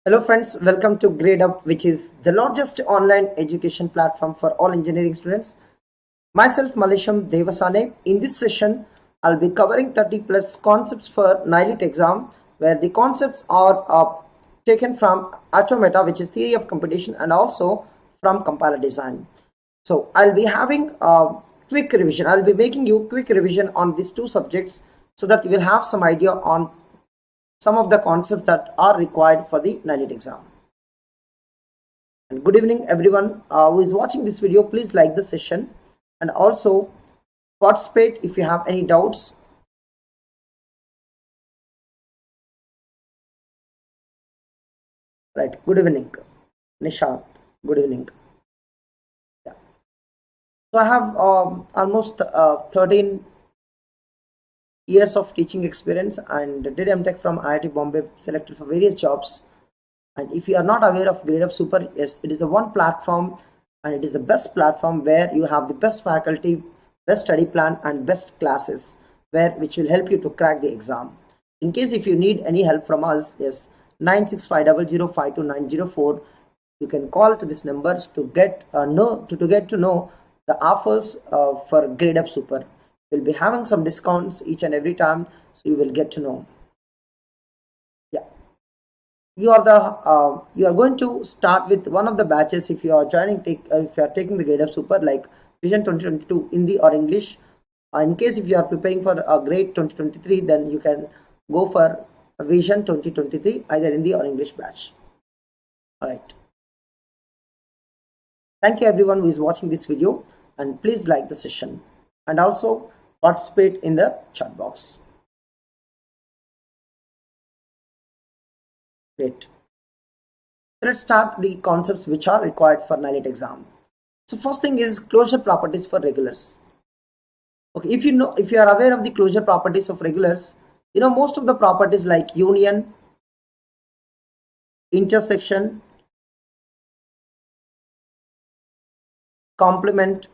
Hello friends, welcome to Gradeup, which is the largest online education platform for all engineering students. Myself Mallesham Devasane. In this session, I'll be covering 30 plus concepts for NIELIT exam, where the concepts are taken from Automata, which is theory of computation, and also from compiler design. So I'll be having a quick revision. I'll be making you quick revision on these two subjects so that you will have some idea on some of the concepts that are required for the NIELIT exam. And good evening everyone who is watching this video. Please like the session and also participate if you have any doubts. Right, good evening Nishat, good evening. Yeah. So I have almost 13 years of teaching experience and did MTech from IIT Bombay, selected for various jobs. And if you are not aware of Gradeup Super, yes, it is the one platform and it is the best platform where you have the best faculty, best study plan and best classes which will help you to crack the exam. In case if you need any help from us, yes, 9650052904, you can call to this numbers to get to know the offers for Gradeup Super. We'll be having some discounts each and every time, so you will get to know. Yeah, you are going to start with one of the batches if you are joining. If you are taking the Gradeup Super like Vision 2022 Hindi or English. In case if you are preparing for a grade 2023, then you can go for a Vision 2023 either Hindi or English batch. All right. Thank you everyone who is watching this video, and please like the session and also participate in the chat box. Great. So let's start the concepts which are required for NIELIT exam. So first thing is closure properties for regulars. Okay, if you are aware of the closure properties of regulars, you know most of the properties like union, intersection, complement,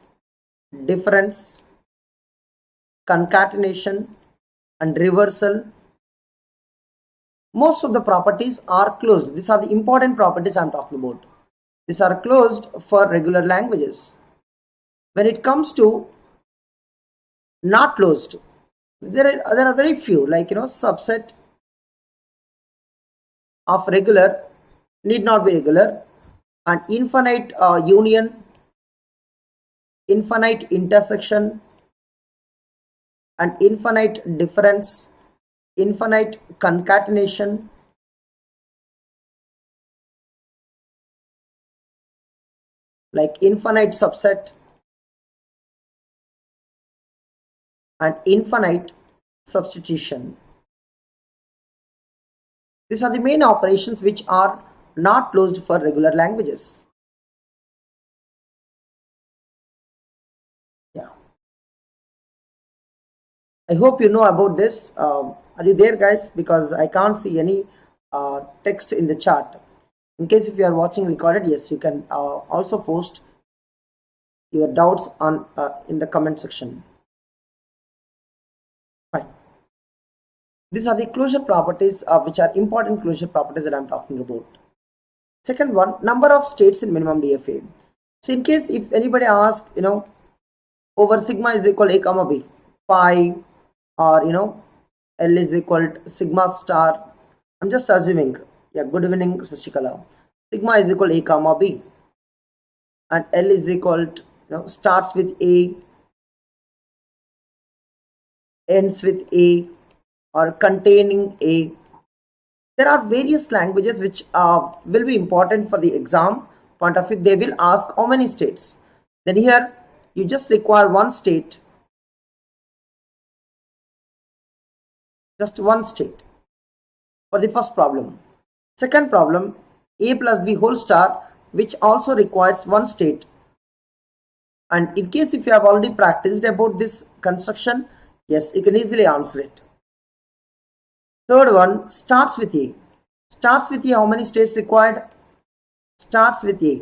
difference, concatenation and reversal. Most of the properties are closed. These are the important properties I'm talking about. These are closed for regular languages. When it comes to not closed, there are very few, like subset of regular need not be regular, and infinite union, infinite intersection and infinite difference, infinite concatenation, like infinite subset and infinite substitution. These are the main operations which are not closed for regular languages. Yeah, I hope you know about this. Are you there guys? Because I can't see any text in the chat. In case if you are watching recorded, yes, you can also post your doubts on in the comment section. Fine. These are the closure properties which are important closure properties that I'm talking about. Second one, number of states in minimum DFA. So in case if anybody asks, over sigma is equal a comma b, phi, or L is equal to sigma star. I'm just assuming. Yeah, good evening Sashikala. Sigma is equal to a comma b, and L is equal to starts with a, ends with a, or containing a. There are various languages which will be important for the exam point of view. They will ask how many states. Then here you just require one state, just one state for the first problem. Second problem, a plus b whole star, which also requires one state. And in case if you have already practiced about this construction, yes, you can easily answer it. Third one, starts with a. Starts with a, how many states required? Starts with a.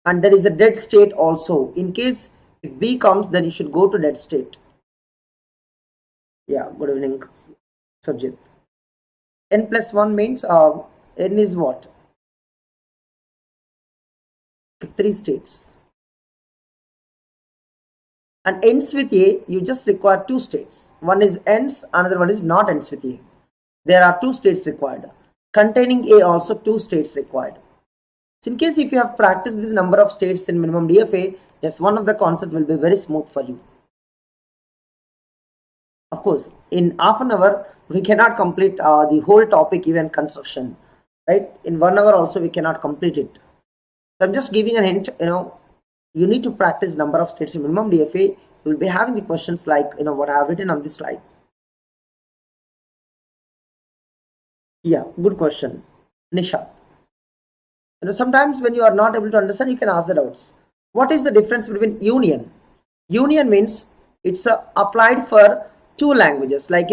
And there is a dead state also. In case if b comes, then you should go to dead state. Yeah, good evening Sajid. N plus 1 means N is what? 3 states. And ends with A, you just require 2 states. One is ends, another one is not ends with A. There are 2 states required. Containing A also 2 states required. So in case if you have practiced this number of states in minimum DFA, yes, one of the concept will be very smooth for you. Of course, in half an hour, we cannot complete the whole topic, even construction, right? In 1 hour also, we cannot complete it. So I'm just giving a hint, you need to practice number of states in minimum DFA. You will be having the questions like, what I have written on this slide. Yeah, good question, Nisha. Sometimes when you are not able to understand, you can ask the doubts. What is the difference between union? Union means it's applied for 2 languages, like,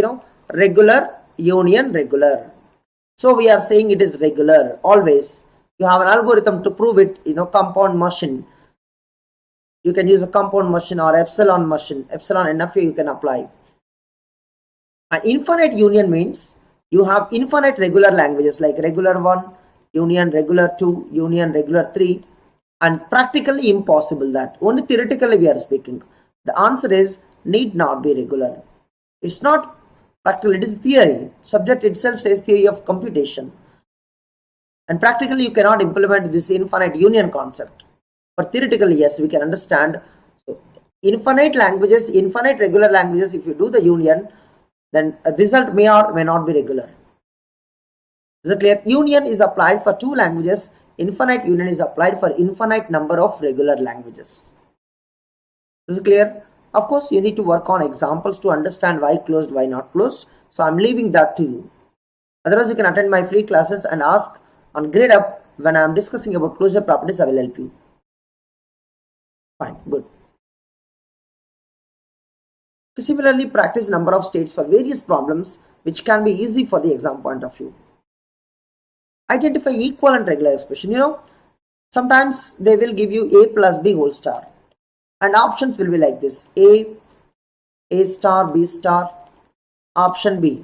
regular, union, regular. So we are saying it is regular, always. You have an algorithm to prove it, compound machine. You can use a compound machine or epsilon machine, epsilon NFA you can apply. An infinite union means you have infinite regular languages like regular 1, union regular 2, union regular 3, and practically impossible that. Only theoretically we are speaking. The answer is need not be regular. It's not practical, it is theory. Subject itself says theory of computation. And practically you cannot implement this infinite union concept. But theoretically, yes, we can understand. So infinite languages, infinite regular languages, if you do the union, then a result may or may not be regular. Is it clear? Union is applied for 2 languages. Infinite union is applied for infinite number of regular languages. Is it clear? Of course, you need to work on examples to understand why closed, why not closed. So I'm leaving that to you. Otherwise, you can attend my free classes and ask on Gradeup when I am discussing about closure properties. I will help you. Fine, good. Similarly, practice number of states for various problems which can be easy for the exam point of view. Identify equivalent regular expression. Sometimes they will give you A plus B whole star. And options will be like this. A star, B star. Option B,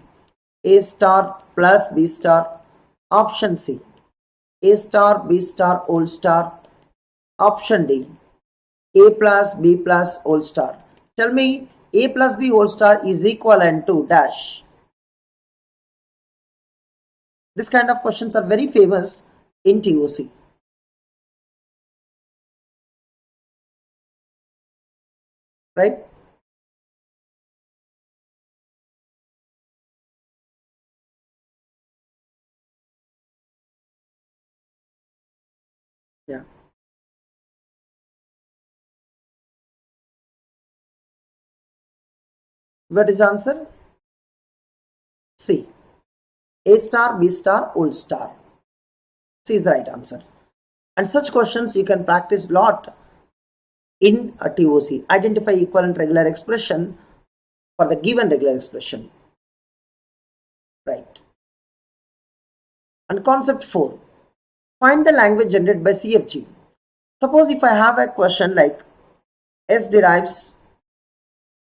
A star plus B star. Option C, A star, B star, whole star. Option D, A plus B plus whole star. Tell me, A plus B whole star is equivalent to dash. This kind of questions are very famous in TOC. Right? Yeah. What is the answer? C. A star, B star, whole star. C is the right answer. And such questions you can practice a lot in a TOC. Identify equivalent regular expression for the given regular expression. Right. And concept 4. Find the language generated by CFG. Suppose if I have a question like S derives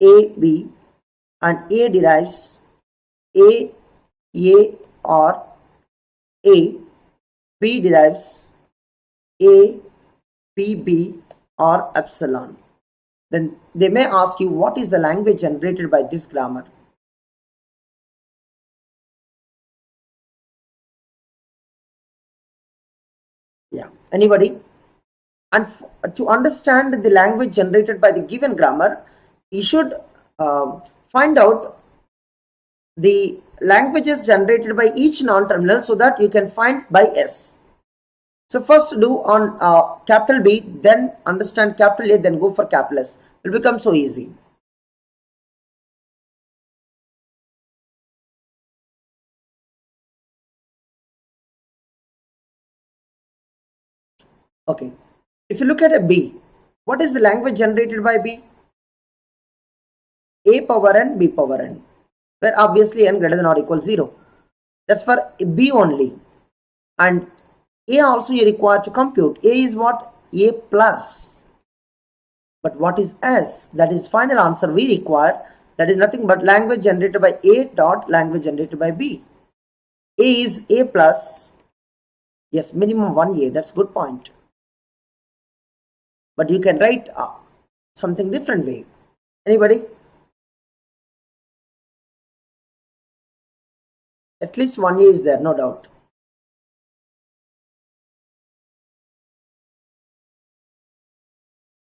A, B, and A derives A or A, B derives A, B or epsilon. Then they may ask you what is the language generated by this grammar. Yeah, anybody? And to understand the language generated by the given grammar, you should find out the languages generated by each non-terminal so that you can find by S. So first do on capital B, then understand capital A, then go for capital S. It will become so easy. Okay. If you look at a B, what is the language generated by B? A power n, B power n, where obviously n greater than or equal 0. That's for B only. And A also you require to compute. A is what? A plus. But what is S? That is final answer we require. That is nothing but language generated by A dot language generated by B. A is A plus Yes, minimum 1A. That's good point. But you can write something different way. Anybody? At least 1A is there, no doubt.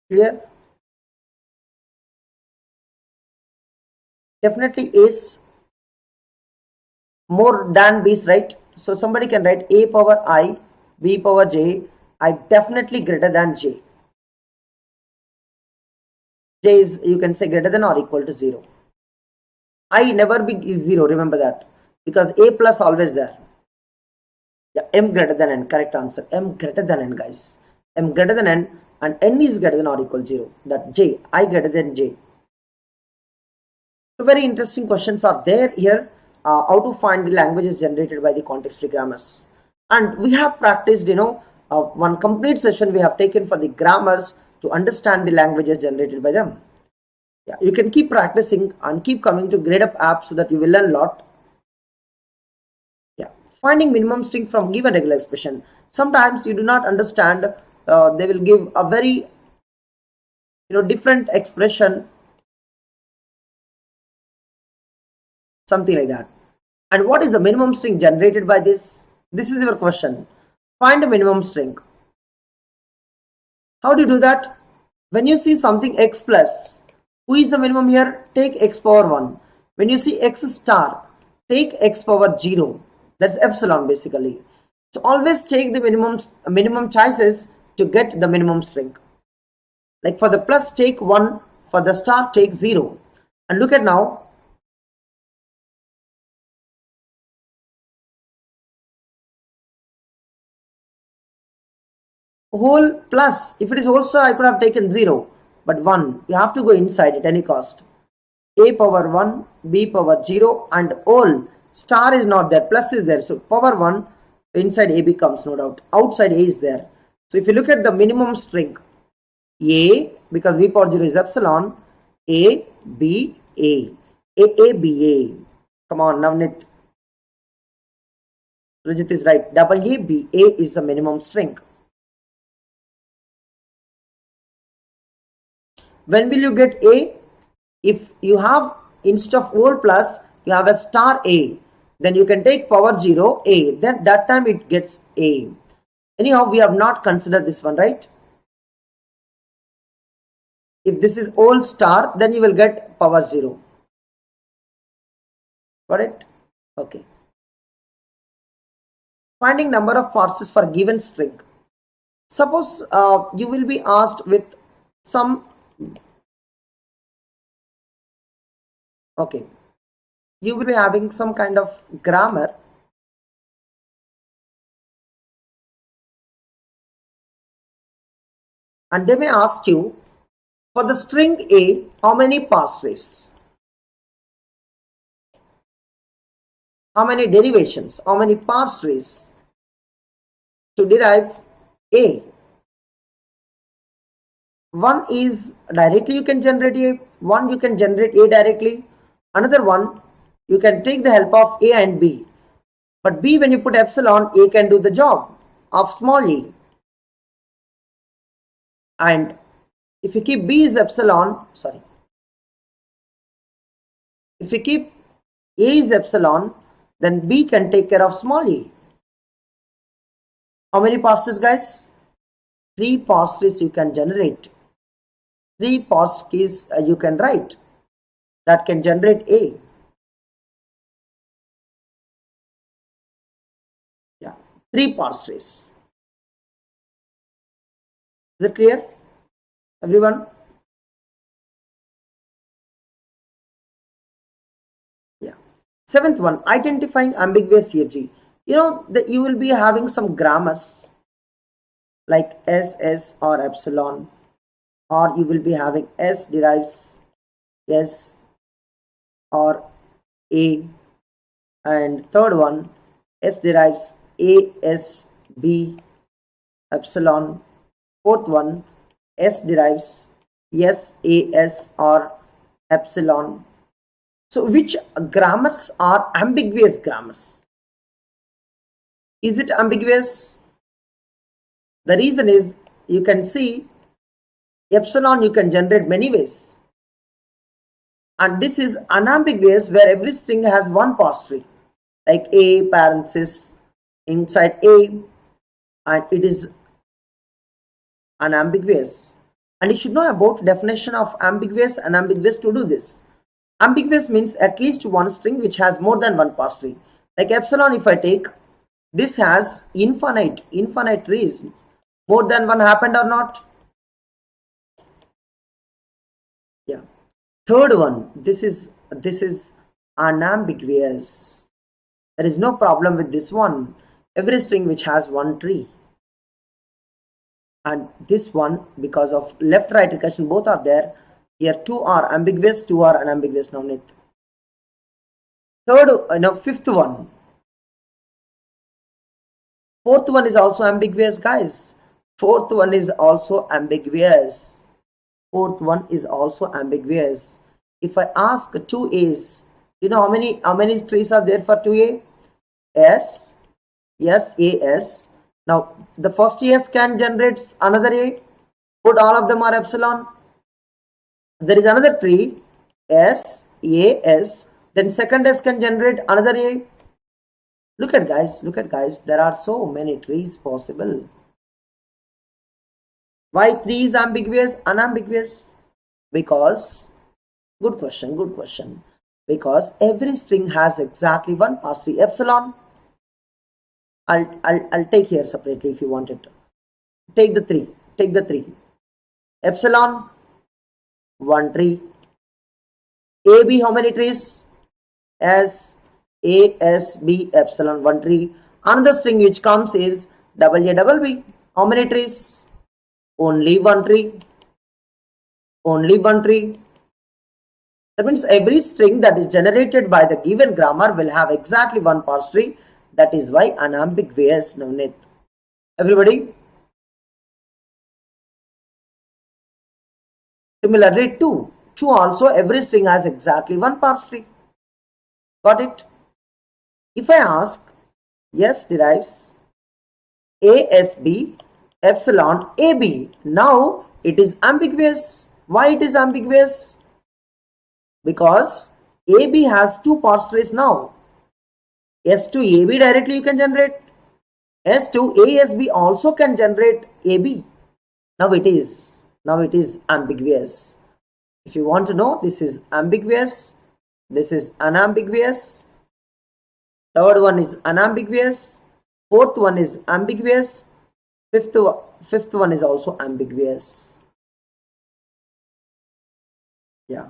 Clear? Definitely is more than B's, right? So somebody can write A power I, B power J, I definitely greater than J. J is, you can say, greater than or equal to 0. I never be is 0, remember that. Because A plus always there. Yeah, M greater than N, correct answer. M greater than N, guys. M greater than N and N is greater than or equal to 0. That J, I greater than J. So very interesting questions are there here. How to find the languages generated by the context-free grammars. And we have practiced, one complete session we have taken for the grammars to understand the languages generated by them. Yeah, you can keep practicing and keep coming to Gradeup app so that you will learn a lot. Yeah, finding minimum string from given regular expression. Sometimes you do not understand. They will give a very different expression, something like that. And what is the minimum string generated by this? This is your question. Find a minimum string. How do you do that? When you see something x plus, who is the minimum here? Take x power 1. When you see x star, take x power 0. That's epsilon basically. So always take the minimum choices to get the minimum string. Like for the plus, take 1. For the star, take 0. And look at now. Whole plus, if it is whole star, I could have taken 0. But 1, you have to go inside at any cost. A power 1, B power 0 and whole. Star is not there, plus is there. So power 1, inside A becomes, no doubt. Outside A is there. So if you look at the minimum string, A, because B power 0 is epsilon, A, B, A. A, B, A. Come on, Navnit. Rajit is right. Double A, B, A is the minimum string. When will you get A? If you have, instead of whole plus, you have a star A, then you can take power 0 A. Then that time it gets A. Anyhow, we have not considered this one, right? If this is whole star, then you will get power 0. Got it? Okay. Finding number of parses for given string. Suppose you will be asked with some. Okay, you will be having some kind of grammar. And they may ask you, for the string A, how many parse trays? How many derivations? How many parse trays to derive A? One is directly you can generate A. One you can generate A directly. Another one, you can take the help of A and B. But B, when you put epsilon, A can do the job of small e. And if you keep B is epsilon, sorry. If you keep A is epsilon, then B can take care of small e. How many parses, guys? 3 parses you can generate. 3 parse keys you can write that can generate A. Yeah, 3 parse trays. Is it clear, everyone? Yeah. 7th one, identifying ambiguous CFG. You know that you will be having some grammars like S or epsilon, or you will be having S derives S or A, and third one S derives A, S, B, epsilon. Fourth one S derives S, A, S or epsilon. So which grammars are ambiguous grammars? Is it ambiguous? The reason is, you can see epsilon you can generate many ways, and this is unambiguous, where every string has one parse tree, like a parenthesis inside a, and it is unambiguous. And you should know about definition of ambiguous and unambiguous to do this. Ambiguous means at least one string which has more than one parse tree. Like epsilon, if I take, this has infinite trees. More than one happened or not? Yeah. Third one, this is unambiguous. There is no problem with this one. Every string which has one tree. And this one, because of left right recursion both are there, here two are ambiguous, two are unambiguous. Now fifth one, fourth one is also ambiguous, guys. Fourth one is also ambiguous. Fourth one is also ambiguous. If I ask two A's, you know how many trees are there for 2A? S, yes, A, S. Now the first S can generate another A. Put all of them are epsilon. There is another tree, S, A, S. Then second S can generate another A. Look at guys, there are so many trees possible. Why 3 is ambiguous, unambiguous? Because, good question. Because every string has exactly one parse tree, epsilon. I'll take here separately if you want it. Take the 3. Epsilon, one tree. AB, how many trees? S, A, S, B, epsilon, one tree. Another string which comes is double A, double B. How many trees? Only one tree. That means every string that is generated by the given grammar will have exactly one parse tree. That is why unambiguous, Navneet. Everybody? Similarly, 2 also, every string has exactly one parse tree. Got it? If I ask, yes, derives ASB epsilon AB. Now it is ambiguous. Why it is ambiguous? Because AB has two parse trees now. S to AB directly you can generate. S to ASB also can generate AB. Now it is ambiguous. If you want to know, this is ambiguous, this is unambiguous, third one is unambiguous, fourth one is ambiguous, fifth one is also ambiguous. Yeah.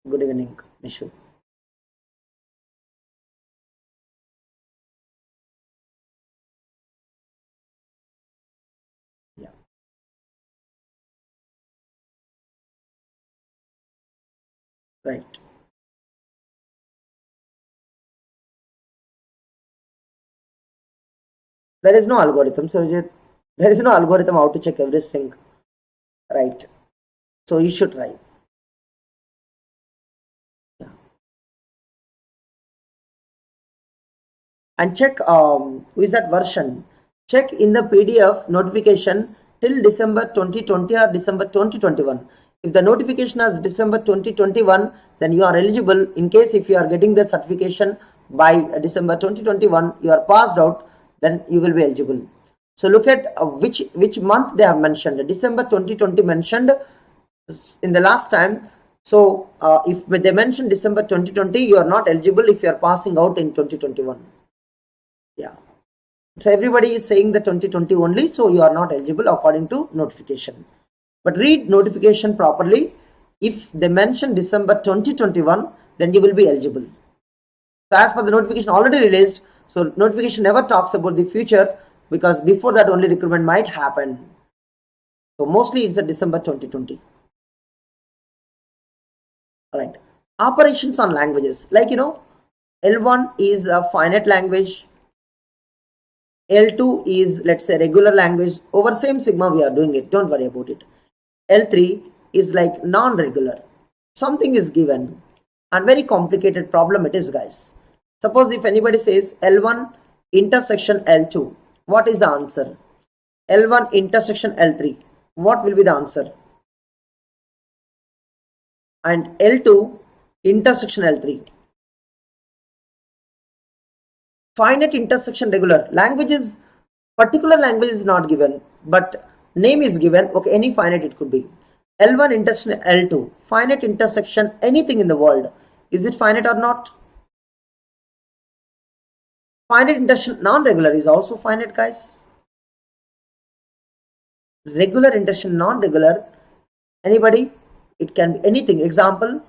Good evening, Nishu. Yeah. Right. There is no algorithm, so there is no algorithm how to check every string, right? So you should try. Yeah. And check who is that version. Check in the PDF notification till December 2020 or December 2021. If the notification is December 2021, then you are eligible. In case if you are getting the certification by December 2021, you are passed out, then you will be eligible. So look at which month they have mentioned. December 2020 mentioned in the last time. So if they mention December 2020, you are not eligible if you are passing out in 2021. Yeah. So everybody is saying the 2020 only, so you are not eligible according to notification. But read notification properly. If they mention December 2021, then you will be eligible. So as per the notification already released, so notification never talks about the future, because before that only recruitment might happen. So mostly it's a December 2020. Alright. Operations on languages. Like, L1 is a finite language. L2 is, let's say, regular language. Over same sigma we are doing it. Don't worry about it. L3 is like non-regular. Something is given. And very complicated problem it is, guys. Suppose if anybody says L1 intersection L2, what is the answer? L1 intersection L3. What will be the answer? And L2 intersection L3. Finite intersection regular. Languages, particular language is not given, but name is given. Okay, any finite it could be. L1 intersection L2. Finite intersection anything in the world. Is it finite or not? Finite intersection non-regular is also finite, guys. Regular intersection non-regular. Anybody? It can be anything. Example.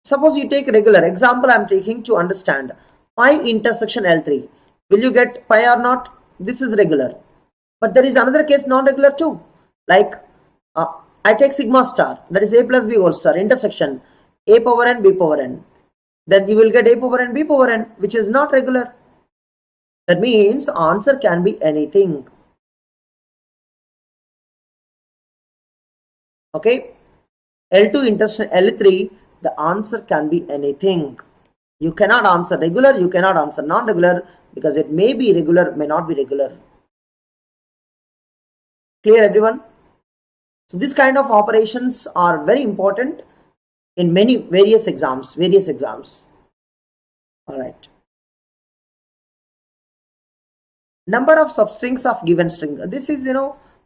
Suppose you take regular. Example I am taking to understand. Pi intersection L3. Will you get pi or not? This is regular. But there is another case non-regular too. Like I take sigma star. That is a plus b whole star. Intersection a power n, b power n. Then you will get a power n, b power n, which is not regular. That means answer can be anything. Okay. L2 intersection L3. The answer can be anything. You cannot answer regular, you cannot answer non-regular, because it may be regular, may not be regular. Clear, everyone? So this kind of operations are very important in various exams. All right. Number of substrings of given string. This is,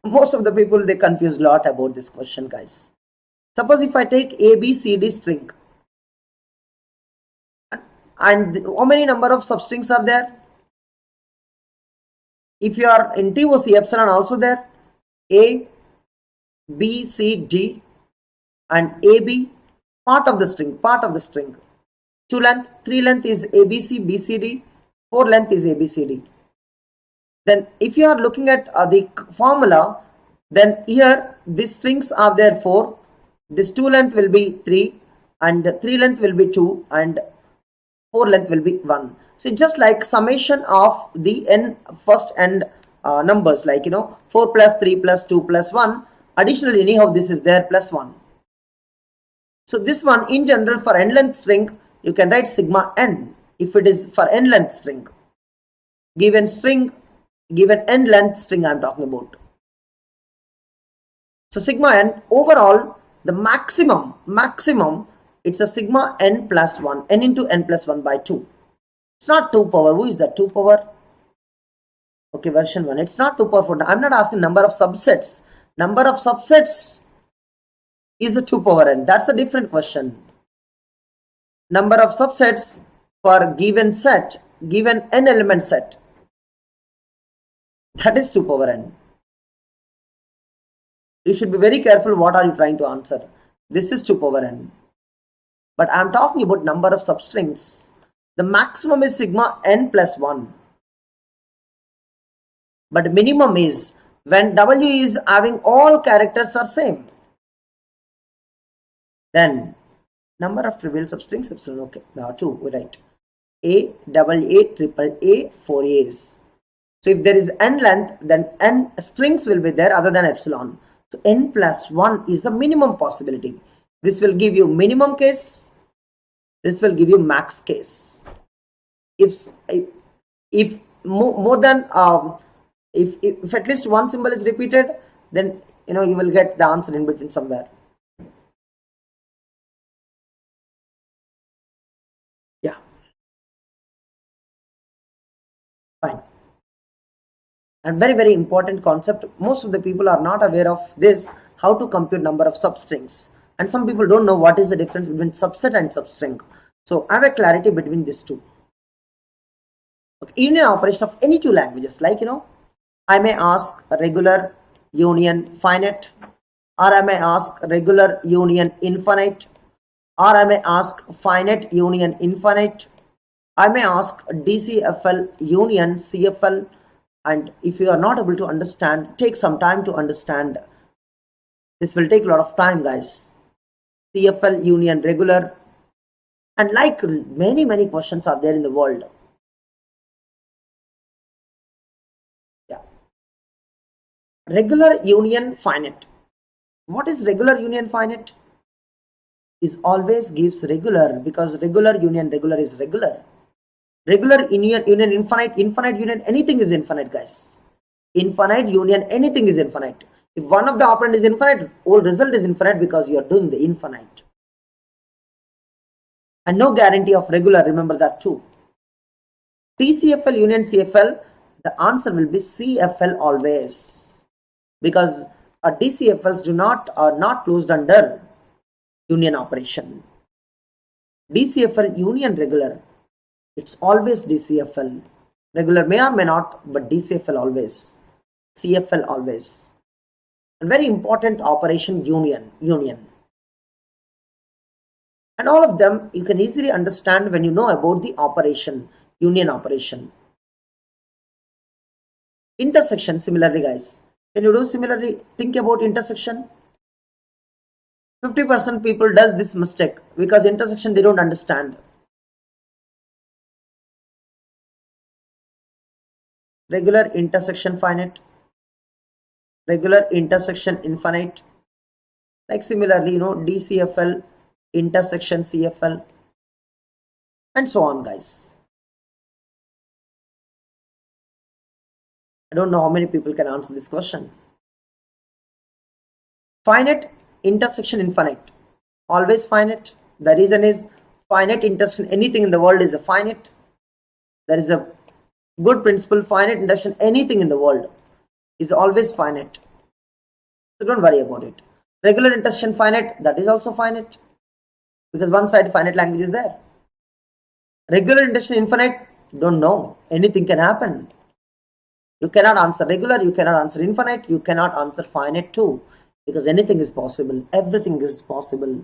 most of the people, they confuse a lot about this question, guys. Suppose if I take A, B, C, D string, and how many number of substrings are there? If you are in TOC, epsilon also there. A, B, C, D, and AB, part of the string. 2 length, 3 length is ABC, BCD, 4 length is ABCD. Then if you are looking at the formula, then here these strings are there 4. This 2 length will be 3, and 3 length will be 2, and 4 length will be 1. So it's just like summation of the n first end numbers, like 4 plus 3 plus 2 plus 1. Additionally, anyhow this is there plus 1. So this one in general for n length string you can write sigma n if it is for n length string. Given n length string I am talking about. So sigma n overall. The maximum, it's a sigma n plus 1, n into n plus 1 by 2. It's not 2 power. Who is that? 2 power? Okay, version 1. It's not 2 power 4. I'm not asking number of subsets. Number of subsets is the 2 power n. That's a different question. Number of subsets for given set, given n element set. That is 2 power n. You should be very careful what are you trying to answer. This is 2 power n. But I am talking about number of substrings. The maximum is sigma n plus 1. But minimum is when W is having all characters are same. Then number of trivial substrings epsilon. Okay, now 2 we write. A, double A, triple A, 4 A's. So if there is n length, then n strings will be there other than epsilon. So n plus 1 is the minimum possibility. This will give you minimum case. This will give you max case. If more than if at least one symbol is repeated, then you will get the answer in between somewhere. Yeah. Fine. And very, very important concept. Most of the people are not aware of this, how to compute number of substrings. And some people don't know what is the difference between subset and substring. So I have a clarity between these two. Okay. Union operation of any two languages, like I may ask regular union finite, or I may ask regular union infinite, or I may ask finite union infinite. I may ask DCFL union CFL. And if you are not able to understand, take some time to understand. This will take a lot of time, guys. CFL union regular, and like many questions are there in the world. Yeah. Regular union finite. What is regular union finite? Is always gives regular, because regular union regular is regular. Regular union, infinite, infinite union, anything is infinite, guys. Infinite union, anything is infinite. If one of the operand is infinite, whole result is infinite because you are doing the infinite. And no guarantee of regular, remember that too. DCFL union CFL, the answer will be CFL always, because DCFLs are not closed under union operation. DCFL union regular, it's always DCFL. Regular may or may not, but DCFL always. CFL always. And very important operation, union. And all of them you can easily understand when you know about the operation, union operation. Intersection, similarly, guys. Can you do similarly? Think about intersection. 50% people does this mistake because intersection they don't understand. Regular intersection finite, regular intersection infinite. Like similarly, DCFL intersection CFL, and so on, guys. I don't know how many people can answer this question. Finite intersection infinite, always finite. The reason is finite intersection, anything in the world is a finite. There is a good principle, finite intersection, anything in the world is always finite. So don't worry about it. Regular intersection finite, that is also finite, because one side finite language is there. Regular intersection infinite, don't know, anything can happen. You cannot answer regular, you cannot answer infinite, you cannot answer finite too, because anything is possible, everything is possible.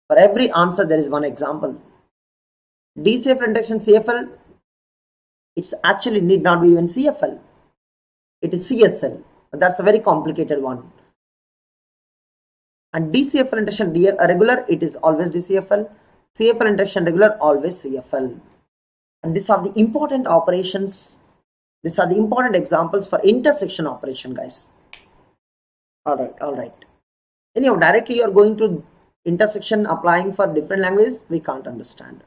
For every answer there is one example. DCFL intersection CFL, it's actually need not be even CFL, it is CSL, but that's a very complicated one. And DCFL intersection regular, it is always DCFL. CFL intersection regular, always CFL. And these are the important operations. These are the important examples for intersection operation, guys. All right. Anyhow, directly you are going to intersection applying for different languages, we can't understand.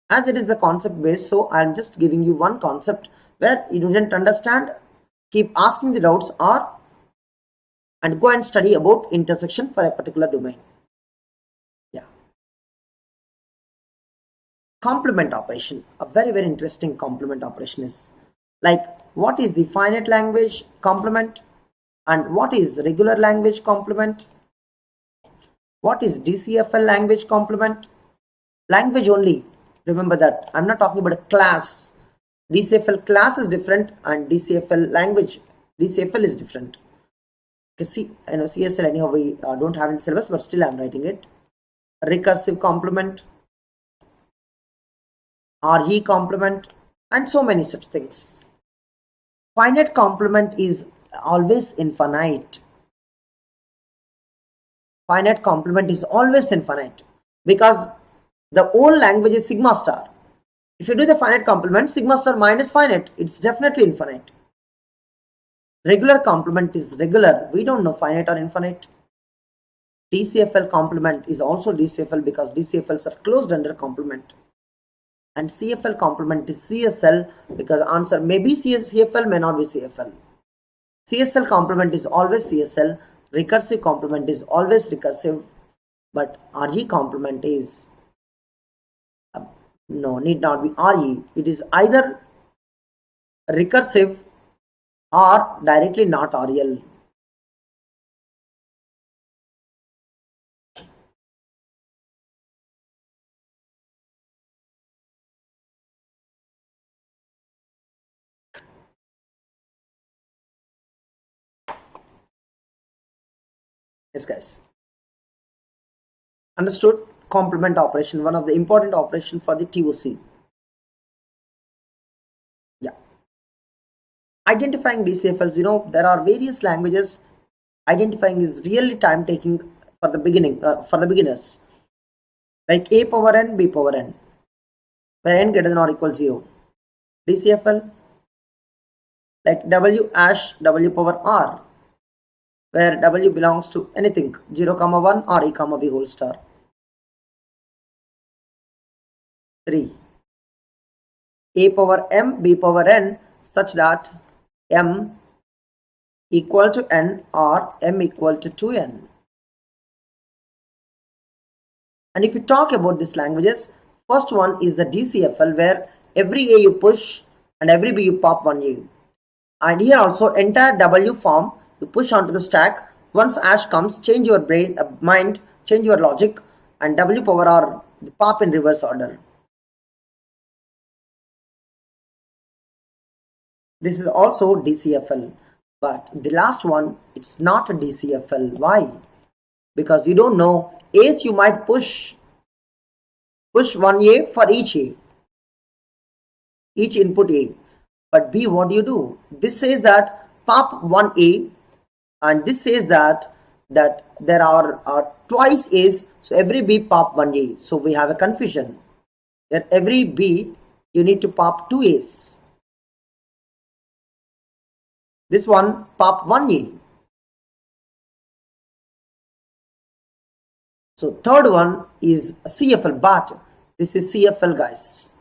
As it is the concept based, so I am just giving you one concept where you didn't understand, keep asking the doubts and go and study about intersection for a particular domain. Yeah. Complement operation, a very, very interesting complement operation is like, what is the finite language complement and what is regular language complement? What is DCFL language complement? Language only, remember that. I'm not talking about a class. DCFL class is different and DCFL language, DCFL is different. Okay, see, I know CSL anyhow we don't have in the syllabus, but still I'm writing it. Recursive complement, RE complement, and so many such things. Finite complement is always infinite. Finite complement is always infinite because the whole language is sigma star. If you do the finite complement, sigma star minus finite, it's definitely infinite. Regular complement is regular. We don't know finite or infinite. DCFL complement is also DCFL because DCFLs are closed under complement. And CFL complement is CSL because answer may be CFL, may not be CFL. CSL complement is always CSL. Recursive complement is always recursive. But RE complement is, no, need not be RE. It is either recursive or directly not REL. Yes, guys. Understood? Complement operation, one of the important operation for the TOC. Yeah. Identifying DCFLs, there are various languages. Identifying is really time taking for the beginners. Like A power n, B power n, where n greater than or equal 0. DCFL, like W hash W power R, where W belongs to anything 0, 1 or E, B whole star. 3. a power m b power n such that m equal to n or m equal to 2n. And if you talk about these languages, first one is the DCFL, where every A you push and every B you pop one A. And here also entire W form you push onto the stack. Once hash comes, change your mind, change your logic, and W power R pop in reverse order. This is also DCFL, but the last one, it's not a DCFL. Why? Because you don't know. A's you might push one A for each A, each input A. But B, what do? This says that pop one A, and this says that there are twice A's, so every B pop one A. So we have a confusion. That every B you need to pop two A's. This one pop one A. So third one is CFL, but this is CFL, guys.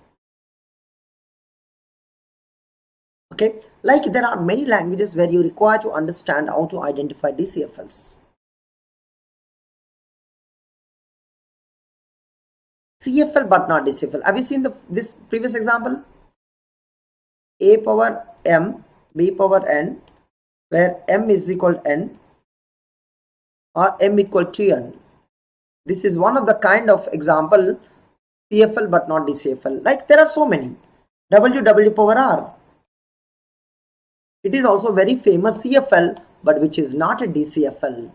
Okay, like there are many languages where you require to understand how to identify DCFLs. CFL but not DCFL. Have you seen this previous example? A power m, b power n, where m is equal to n or m equal to n. This is one of the kind of example, CFL but not DCFL. Like there are so many. W power r. It is also very famous CFL, but which is not a DCFL.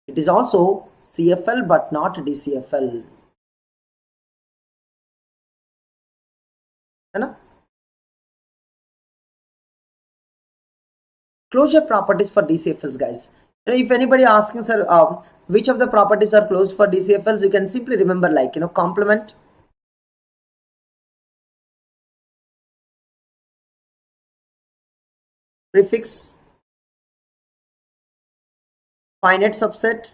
It is also CFL but not a DCFL. Closure properties for DCFLs, guys. If anybody asking, sir, which of the properties are closed for DCFLs, you can simply remember, like, complement, prefix, finite subset,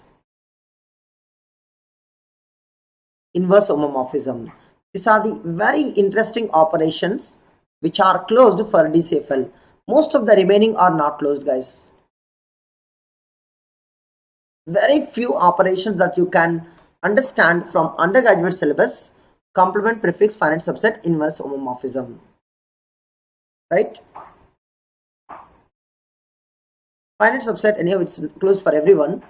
inverse homomorphism. These are the very interesting operations which are closed for DCFL. Most of the remaining are not closed, guys. Very few operations that you can understand from undergraduate syllabus: complement, prefix, finite subset, inverse homomorphism. Right? Finite subset, anyhow, it's closed for everyone,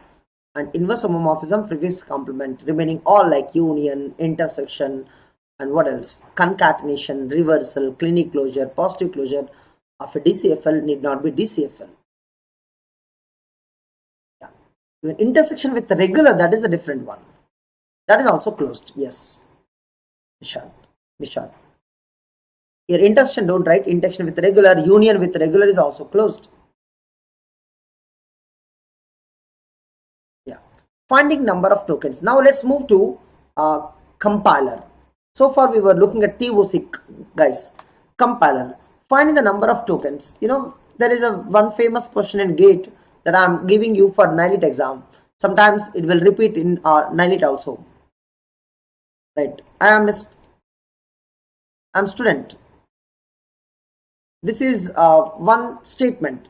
and inverse homomorphism, prefix, complement, remaining all like union, intersection, and what else? Concatenation, reversal, clinic closure, positive closure of a DCFL need not be DCFL. Yeah. Even intersection with the regular, that is a different one. That is also closed. Yes. Nishad. Here intersection, don't write intersection with regular. Union with regular is also closed. Yeah. Finding number of tokens. Now let's move to compiler. So far we were looking at TOC, guys. Compiler. Finding the number of tokens. There is one famous question in GATE that I'm giving you for NIELIT exam. Sometimes it will repeat in NIELIT also. Right. I'm student. This is one statement.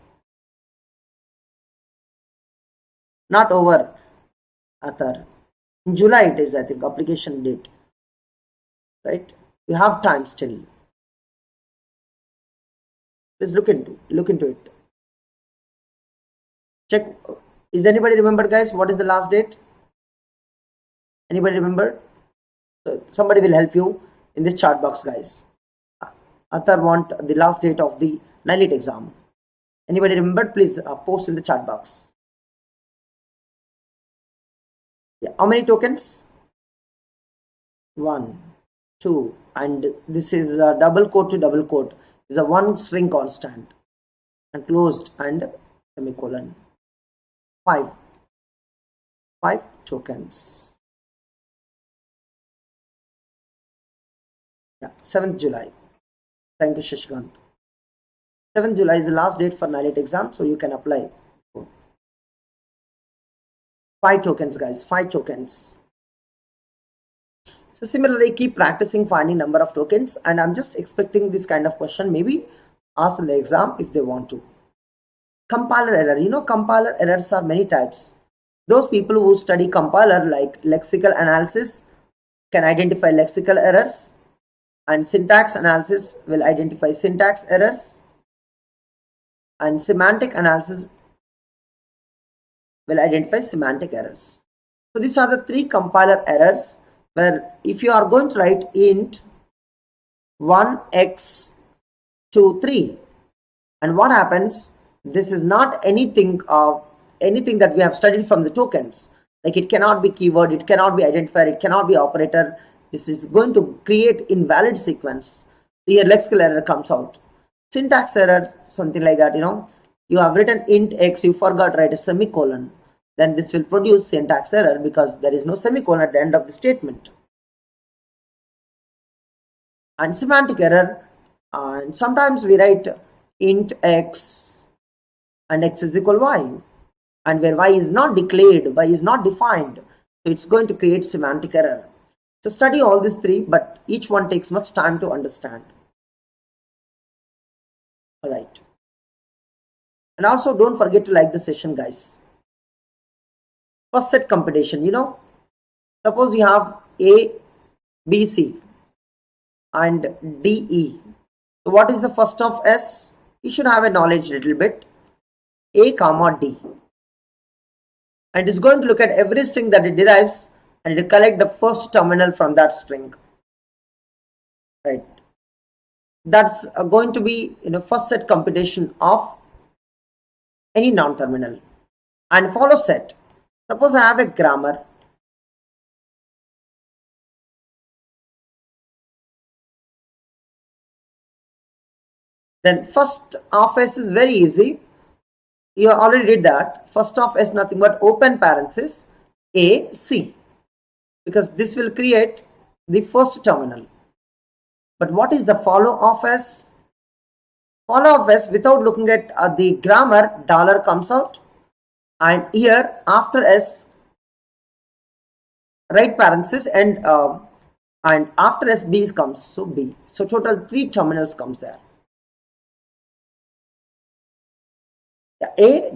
Not over, Athar. In July it is, I think, application date. Right. You have time still. Please look into it. Check. Is anybody remembered, guys? What is the last date? Anybody remember? Somebody will help you in this chat box, guys. Athar want the last date of the NIELIT exam. Anybody remembered? Please post in the chat box. Yeah. How many tokens? 1, 2, and this is a double quote to double quote. Is a one string constant and closed and semicolon. 5 tokens. Yeah, 7th July. Thank you, Shashikant. 7th July is the last date for NIELIT exam, so you can apply. 5 tokens, guys. 5 tokens. So similarly, keep practicing finding number of tokens, and I'm just expecting this kind of question maybe asked in the exam if they want to. Compiler error. Compiler errors are many types. Those people who study compiler like lexical analysis can identify lexical errors, and syntax analysis will identify syntax errors, and semantic analysis will identify semantic errors. So these are the three compiler errors, where if you are going to write int 1x23, and what happens, this is not anything that we have studied from the tokens. Like, it cannot be keyword, it cannot be identifier, it cannot be operator. This is going to create invalid sequence. Here lexical error comes out. Syntax error, something like that. You have written int x, you forgot to write a semicolon, then this will produce syntax error because there is no semicolon at the end of the statement. And semantic error, and sometimes we write int x and x is equal y, and where y is not declared, y is not defined, so it's going to create semantic error. So study all these three, but each one takes much time to understand. Alright. And also don't forget to like the session, guys. First set computation. Suppose you have A, B, C and D, E. So what is the first of S? You should have a knowledge a little bit. A comma D. And it's going to look at every string that it derives, and it will collect the first terminal from that string. Right. That's going to be first set computation of any non-terminal. And follow set. Suppose I have a grammar. Then first of S is very easy. You already did that. First of S nothing but open parenthesis A, C, because this will create the first terminal. But what is the follow of S? Follow of S, without looking at the grammar, dollar comes out, and here after S, right parenthesis, and after S, B comes, so B. So total 3 terminals comes there. A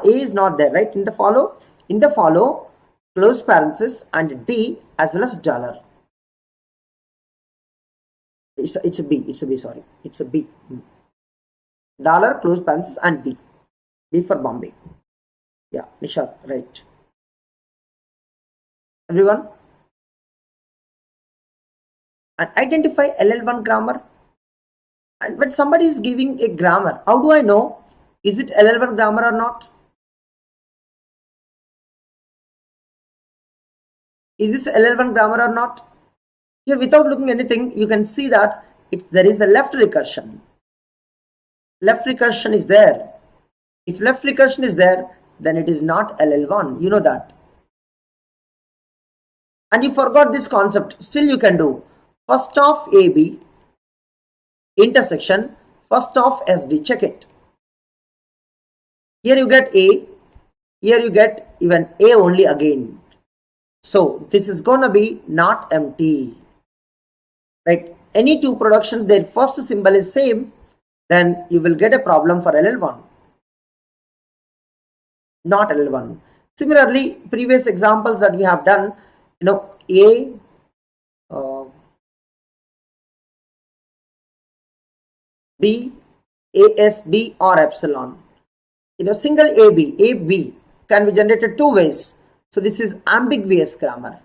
is not there, right? In the follow, close parenthesis, and D as well as dollar. It's a B, sorry. It's a B. Dollar, close parenthesis, and B. B for Bombay. Yeah, Nishat, right. Everyone? And identify LL1 grammar. And when somebody is giving a grammar, how do I know? Is it LL1 grammar or not? Is this LL1 grammar or not? Here, without looking anything, you can see that there is a left recursion. Left recursion is there. If left recursion is there, then it is not LL1. You know that. And you forgot this concept. Still you can do. First of AB, intersection, first of SD. Check it. Here you get A, here you get even A only again. So this is gonna be not empty, right? Any two productions, their first symbol is same, then you will get a problem for LL1, not LL1. Similarly, previous examples that we have done, A, B, ASB or epsilon. Single AB can be generated 2 ways. So this is ambiguous grammar.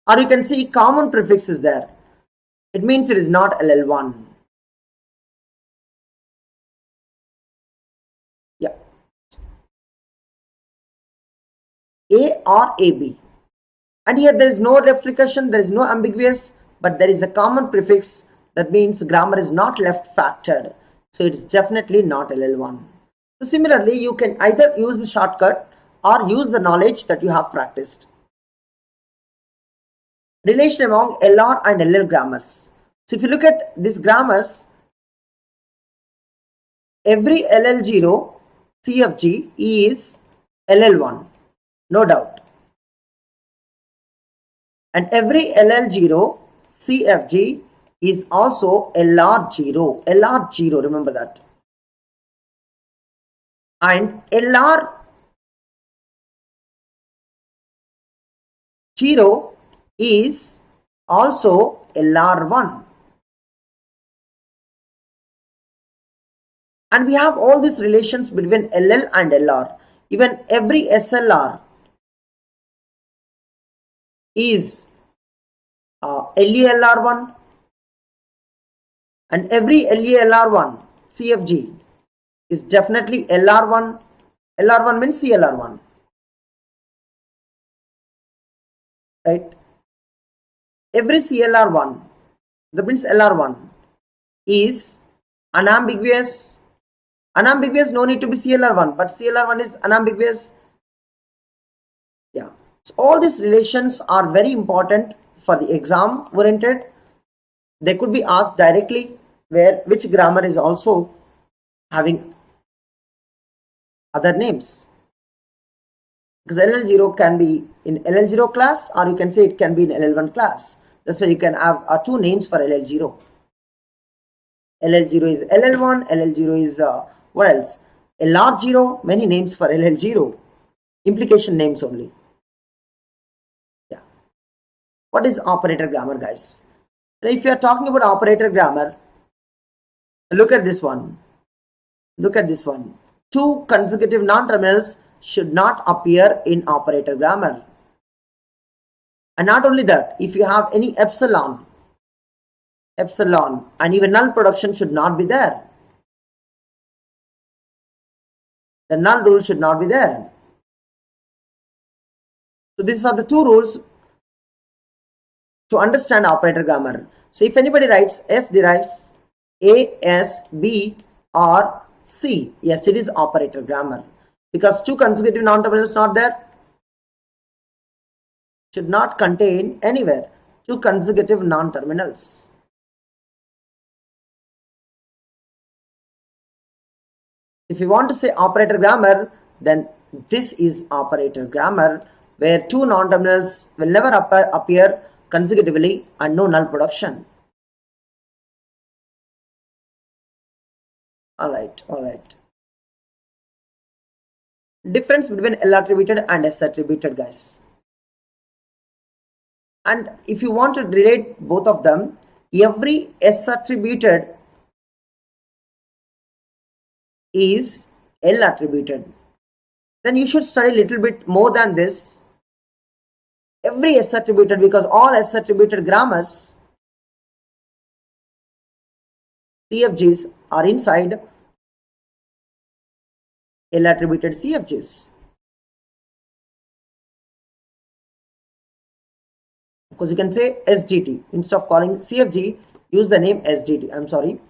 Or you can see common prefix is there. It means it is not LL1. Yeah. A or AB. And here there is no left recursion, there is no ambiguous, but there is a common prefix. That means grammar is not left factored. So it is definitely not LL1. So similarly, you can either use the shortcut or use the knowledge that you have practiced. Relation among LR and LL grammars. So if you look at these grammars, every LL0 CFG is LL1, no doubt. And every LL0 CFG is also LR0. LR0, remember that. And LR0 is also LR1. And we have all these relations between LL and LR. Even every SLR is LELR1, and every LELR1 CFG is definitely LR1. LR1 means CLR1, right? Every CLR1, that means LR1, is unambiguous. Unambiguous, no need to be CLR1, but CLR1 is unambiguous. Yeah. So all these relations are very important for the exam oriented. They could be asked directly, where which grammar is also having other names. Because LL0 can be in LL0 class, or you can say it can be in LL1 class. That's why you can have two names for LL0. LL0 is LL1, LL0 is what else? LR0, many names for LL0. Implication names only. Yeah. What is operator grammar, guys? Now, if you are talking about operator grammar, look at this one. Look at this one. Two consecutive non-terminals should not appear in operator grammar. And not only that, if you have any epsilon, and even null production should not be there. The null rule should not be there. So these are the two rules to understand operator grammar. So if anybody writes S derives A, S, B, or C, yes, it is operator grammar. Because two consecutive non-terminals not there. Should not contain anywhere two consecutive non-terminals. If you want to say operator grammar, then this is operator grammar, where two non-terminals will never appear consecutively and no null production. Alright. Difference between L-attributed and S-attributed, guys. And if you want to relate both of them, every S-attributed is L-attributed. Then you should study a little bit more than this. Every S-attributed, because all S-attributed grammars, CFGs are inside L-attributed CFGs. Because you can say SDT. Instead of calling CFG, use the name SDT. I'm sorry,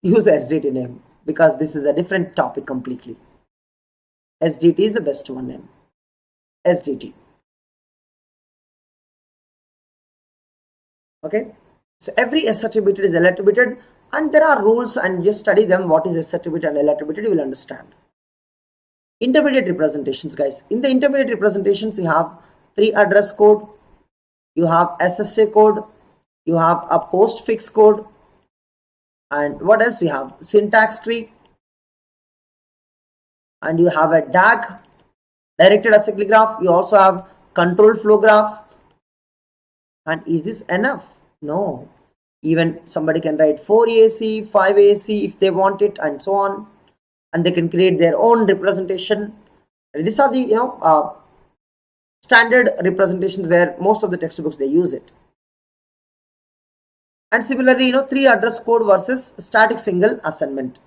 use the SDT name, because this is a different topic completely. SDT is the best one name. SDT. Okay. So every S-attributed is L-attributed, and there are rules, and just study them. What is S-attributed and L-attributed, you will understand. Intermediate representations, guys. In the intermediate representations, you have 3 address code, you have SSA code, you have a postfix code, and what else you have? Syntax tree, and you have a DAG, directed acyclic graph. You also have control flow graph. And is this enough? No. Even somebody can write 4AC, 5AC if they want it, and so on. And they can create their own representation. And these are the standard representations where most of the textbooks they use it. And similarly, 3 address code versus static single assignment.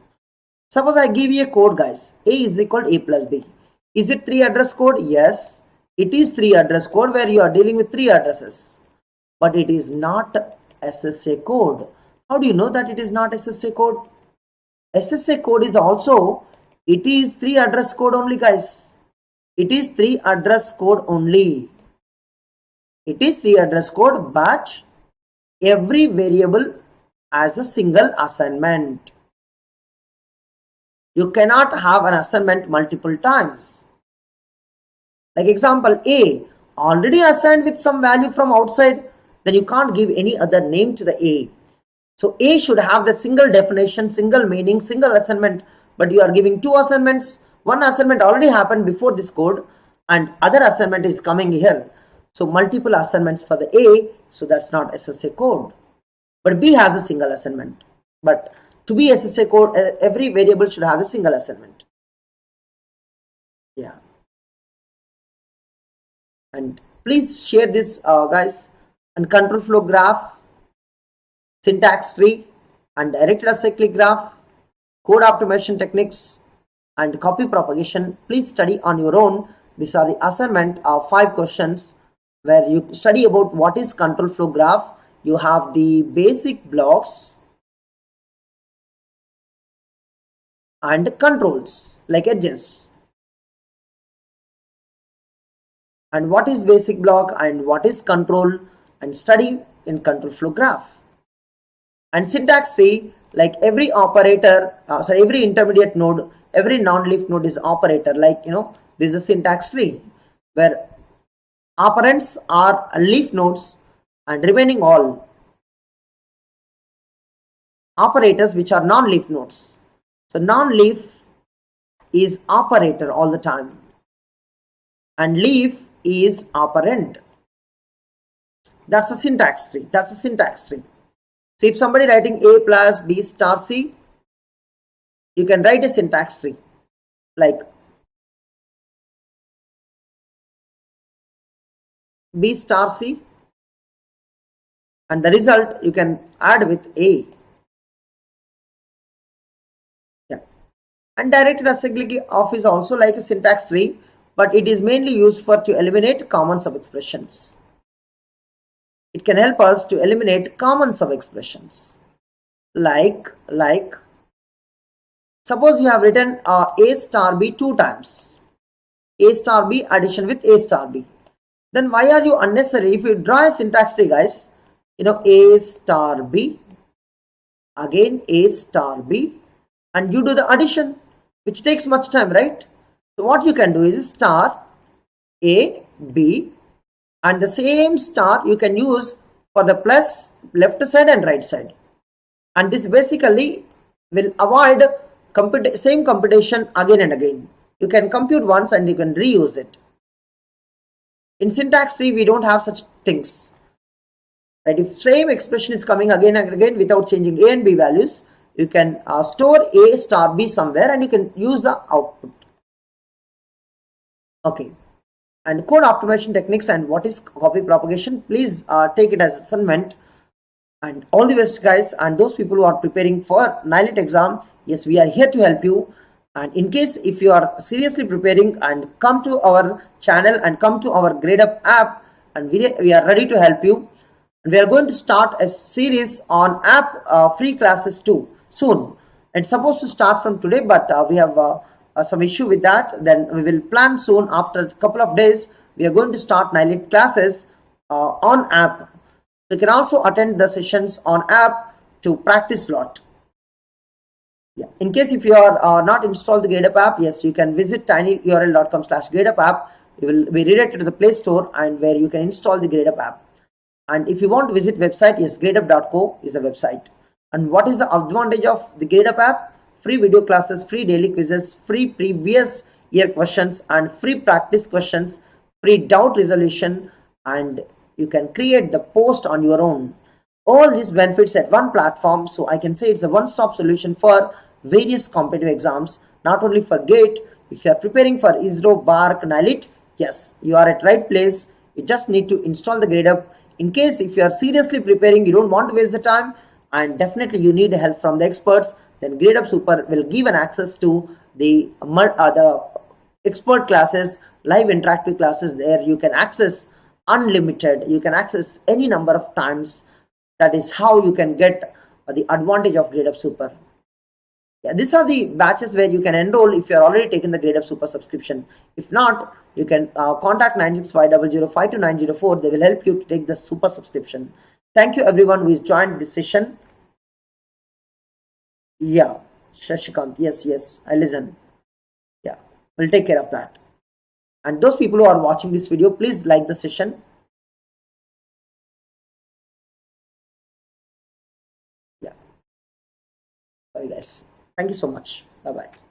Suppose I give you a code, guys. A is equal to A plus B. Is it 3 address code? Yes, it is 3 address code, where you are dealing with 3 addresses. But it is not SSA code. How do you know that it is not SSA code? SSA code is also, it is 3 address code only, guys. It is 3 address code only. It is 3 address code, but every variable as a single assignment. You cannot have an assignment multiple times. Like example A, already assigned with some value from outside, then you can't give any other name to the A. So A should have the single definition, single meaning, single assignment, but you are giving two assignments. One assignment already happened before this code and other assignment is coming here. So multiple assignments for the A, so that's not SSA code. But B has a single assignment. But to be SSA code, every variable should have a single assignment. Yeah. And please share this, guys. And control flow graph, syntax tree, and directed acyclic graph, code optimization techniques, and copy propagation. Please study on your own. These are the assignment of 5 questions where you study about what is control flow graph. You have the basic blocks and controls like edges. And what is basic block and what is control, and study in control flow graph. And syntax tree, like every operator, every intermediate node, every non-leaf node is operator. Like, this is a syntax tree where operands are leaf nodes and remaining all operators which are non-leaf nodes. So non-leaf is operator all the time and leaf is operand. That's a syntax tree. That's a syntax tree. So if somebody writing A plus B star C, you can write a syntax tree like B star C, and the result you can add with A. Yeah. And directed acyclic of is also like a syntax tree, but it is mainly used for to eliminate common sub-expressions. It can help us to eliminate common sub-expressions. Like suppose you have written A star B 2 times. A star B addition with A star B. Then why are you unnecessary? If you draw a syntax tree, guys, A star B, again A star B, and you do the addition, which takes much time, right? So what you can do is star A, B, and the same star you can use for the plus left side and right side. And this basically will avoid same computation again and again. You can compute once and you can reuse it. In syntax tree, we don't have such things. Right? If same expression is coming again and again without changing A and B values, you can store A star B somewhere and you can use the output. Okay. And code optimization techniques and what is copy propagation, please take it as assignment. And all the best, guys, and those people who are preparing for NIELIT exam, yes, we are here to help you. And in case if you are seriously preparing, and come to our channel and come to our Gradeup app, and we are ready to help you. And we are going to start a series on app free classes too soon. It's supposed to start from today, but we have some issue with that. Then we will plan soon. After a couple of days, we are going to start NIELIT classes on app. You can also attend the sessions on app to practice a lot. Yeah. In case if you are not installed the Gradeup app, yes, you can visit tinyurl.com/Gradeup app. You will be redirected to the Play Store and where you can install the Gradeup app. And if you want to visit website, yes, gradeup.co is a website. And what is the advantage of the Gradeup app? Free video classes, free daily quizzes, free previous year questions, and free practice questions, free doubt resolution, and you can create the post on your own. All these benefits at one platform, so I can say it's a one-stop solution for various competitive exams, not only for GATE. If you are preparing for ISRO, BARC, NIELIT, yes, you are at right place. You just need to install the Gradeup. In case if you are seriously preparing, you don't want to waste the time, and definitely you need help from the experts, then Gradeup Super will give an access to the expert classes, live interactive classes. There you can access unlimited. You can access any number of times. That is how you can get the advantage of Gradeup Super. Yeah, these are the batches where you can enroll if you are already taken the Gradeup Super subscription. If not, you can contact 96500529904. They will help you to take the Super subscription. Thank you everyone who has joined this session. Yeah, Shashikant, yes, I listen. Yeah, we'll take care of that. And those people who are watching this video, please like the session. Yeah. Sorry guys. Thank you so much. Bye bye.